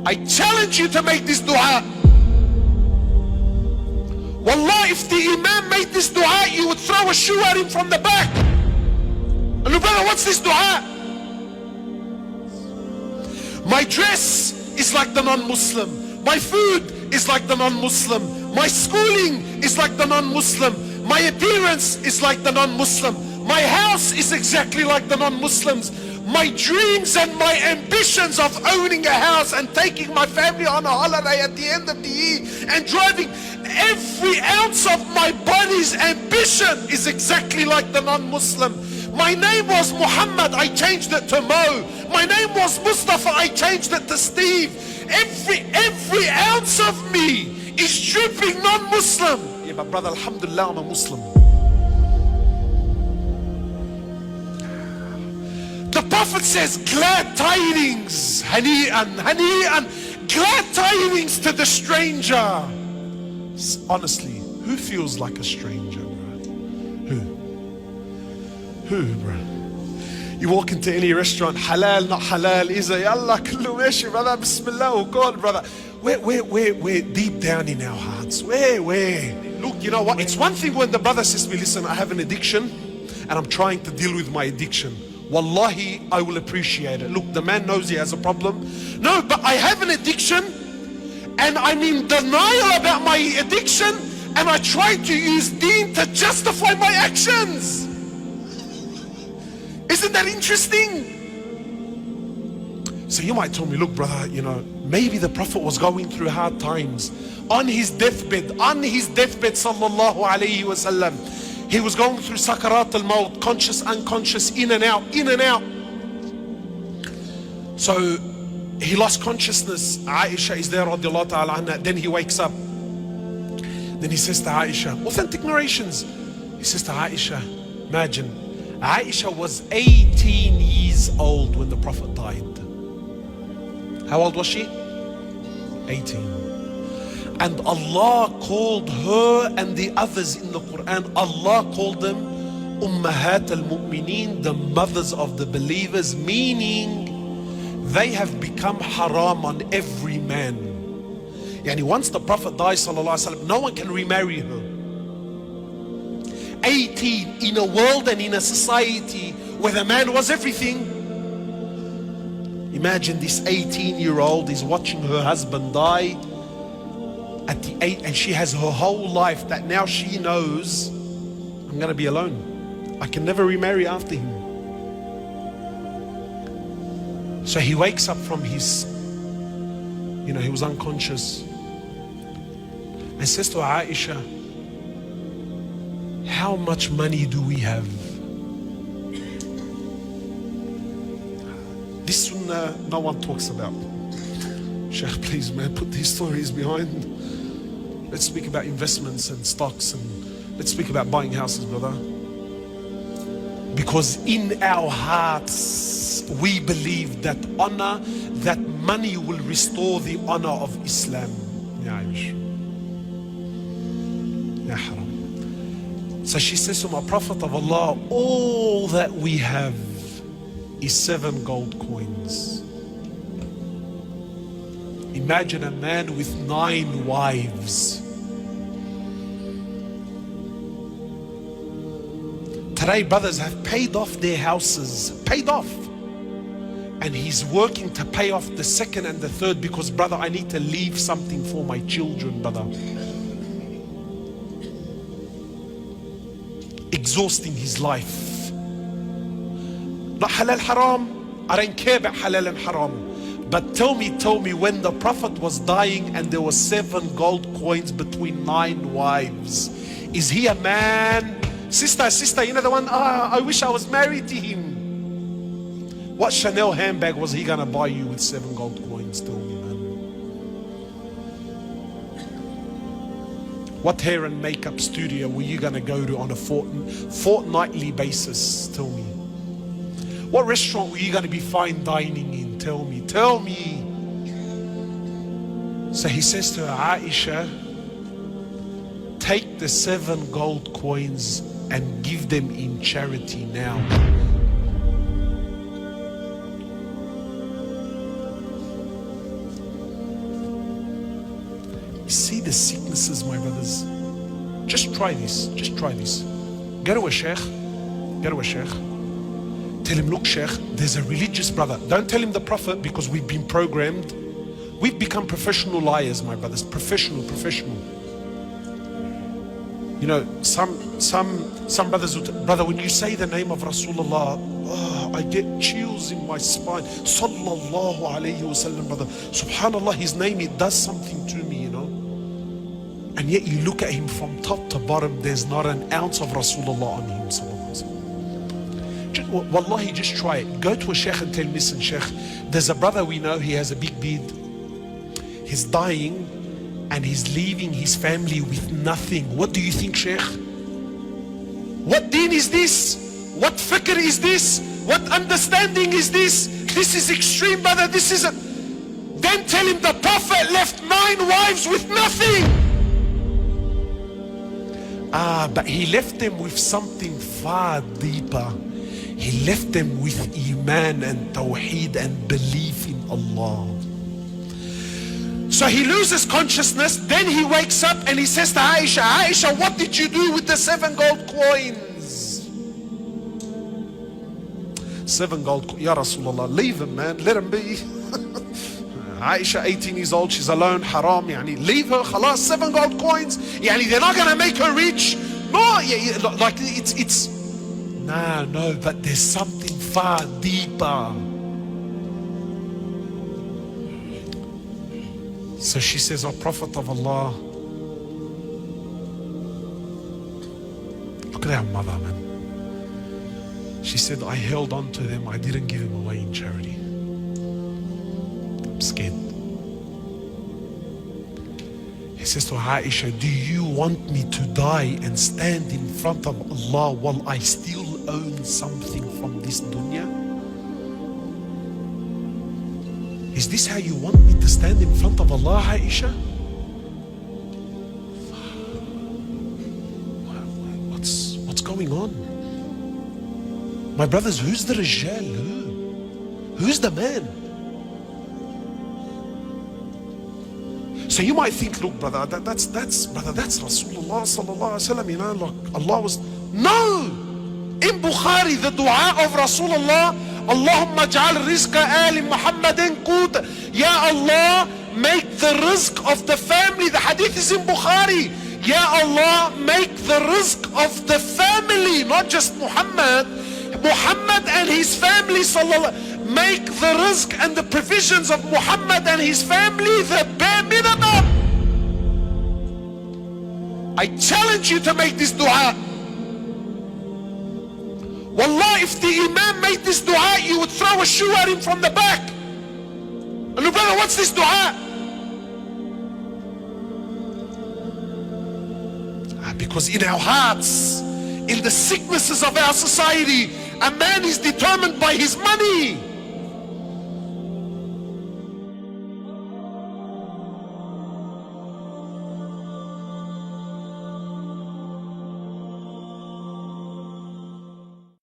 I challenge you to make this dua. Wallah, if the Imam made this dua, you would throw a shoe at him from the back. And look, brother, what's this dua? My dress is like the non-Muslim. My food is like the non-Muslim. My schooling is like the non-Muslim. My appearance is like the non-Muslim. My house is exactly like the non-Muslims. My dreams and my ambitions of owning a house and taking my family on a holiday at the end of the year and driving, every ounce of my body's ambition is exactly like the non-Muslim. My name was Muhammad, I changed it to Mo. My name was Mustafa, I changed it to Steve. Every ounce of me is dripping non-Muslim. Yeah, but brother, alhamdulillah, I'm a Muslim. The Prophet says, glad tidings, hani'an, hani'an, glad tidings to the stranger. Honestly, who feels like a stranger, bro? Who, bro? You walk into any restaurant, halal, not halal, Iza, yallah, kullu meshi, brother, bismillah, oh God, brother. We're deep down in our hearts. Where? Look, you know what? It's one thing when the brother says to me, listen, I have an addiction and I'm trying to deal with my addiction. Wallahi, I will appreciate it. Look, the man knows he has a problem. No, but I have an addiction and I'm in denial about my addiction and I try to use deen to justify my actions. Isn't that interesting? So you might tell me, look brother, you know, maybe the Prophet was going through hard times. On his deathbed, sallallahu alayhi wa sallam, he was going through sakarat al-maut, conscious, unconscious, in and out. So he lost consciousness. Aisha is there, radiallahu ta'ala anha. Then he wakes up. Then he says to Aisha, authentic narrations, he says to Aisha, imagine, Aisha was 18 years old when the Prophet died. How old was she? 18. And Allah called her and the others in the Quran, Allah called them Ummahat al-Mu'mineen, the mothers of the believers, meaning they have become haram on every man. Yani once the Prophet dies, sallallahu alaihi wasallam, no one can remarry her. 18 in a world and in a society where the man was everything. Imagine this 18-year-old is watching her husband die at the age, and she has her whole life that now she knows, I'm going to be alone. I can never remarry after him. So he wakes up from his, you know, he was unconscious, and says to Aisha, how much money do we have? This sunnah no one talks about. Sheikh, please man, put these stories behind. Let's speak about investments and stocks, and let's speak about buying houses, brother. Because in our hearts we believe that honor, that money will restore the honor of Islam. Ya Aish, Ya Haram. So she says to my Prophet of Allah, all that we have is 7 gold coins. Imagine a man with 9 wives. Today brothers have paid off their houses, paid off. And he's working to pay off the 2nd and the 3rd because brother, I need to leave something for my children, brother. Exhausting his life. Not halal haram, I don't care about halal and haram. But tell me when the Prophet was dying and there were 7 gold coins between 9 wives, is he a man? Sister, you know the one, I wish I was married to him. What Chanel handbag was he gonna buy you with 7 gold coins? Tell me, man. What hair and makeup studio were you gonna go to on a fortnightly basis? Tell me. What restaurant were you gonna be fine dining in? Tell me. So he says to Aisha, take the 7 gold coins and give them in charity now. see the sicknesses, my brothers. Just try this. Just try this. Go to a sheikh. Go to a sheikh. Tell him, look, sheikh, there's a religious brother. Don't tell him the prophet, because we've been programmed. We've become professional liars, my brothers. Professional. You know, some brothers would, brother, when you say the name of Rasulullah, oh, I get chills in my spine. Sallallahu alayhi wasallam, brother. Subhanallah, his name, it does something to me, you know. And yet you look at him from top to bottom, there's not an ounce of Rasulullah on him, sallallahu alayhi wasallam. Wallahi, just try it. Go to a sheikh and tell him, listen, sheikh, there's a brother we know, he has a big beard. He's dying and he's leaving his family with nothing. What do you think, sheikh? What deen is this? What fikr is this? What understanding is this? This is extreme, brother. This is a... Then tell him the prophet left 9 wives with nothing. But he left them with something far deeper. He left them with iman and tawheed and belief in Allah. So he loses consciousness, then he wakes up and he says to Aisha, Aisha, what did you do with the 7 gold coins? 7 gold coins, Ya Rasulullah, leave him, man, let him be. Aisha, 18 years old, she's alone, haram, yani, leave her, khalas, 7 gold coins, yani, they're not gonna make her rich. No, like it's no, but there's something far deeper. So she says, oh Prophet of Allah, look at our mother, man. She said, I held on to them, I didn't give them away in charity. I'm scared. He says to Aisha, do you want me to die and stand in front of Allah while I still own something from this dunya? Is this how you want me to stand in front of Allah, Aisha? What's going on? My brothers, who's the Rijal? Who's the man? So you might think, look, brother, that's Rasulullah sallallahu alaihi wasallam, you know, like Allah was... No! In Bukhari, the dua of Rasulullah, Allahumma ja'al rizqa ali Muhammadin qut. Ya Allah, make the rizq of the family. The hadith is in Bukhari. Ya Allah, make the rizq of the family, not just Muhammad. Muhammad and his family, sallallahu. Make the rizq and the provisions of Muhammad and his family the bare minimum. I challenge you to make this dua. Wallah, if the Imam made this dua, you would throw a shoe at him from the back. And look, brother, what's this dua? Because in our hearts, in the sicknesses of our society, a man is determined by his money.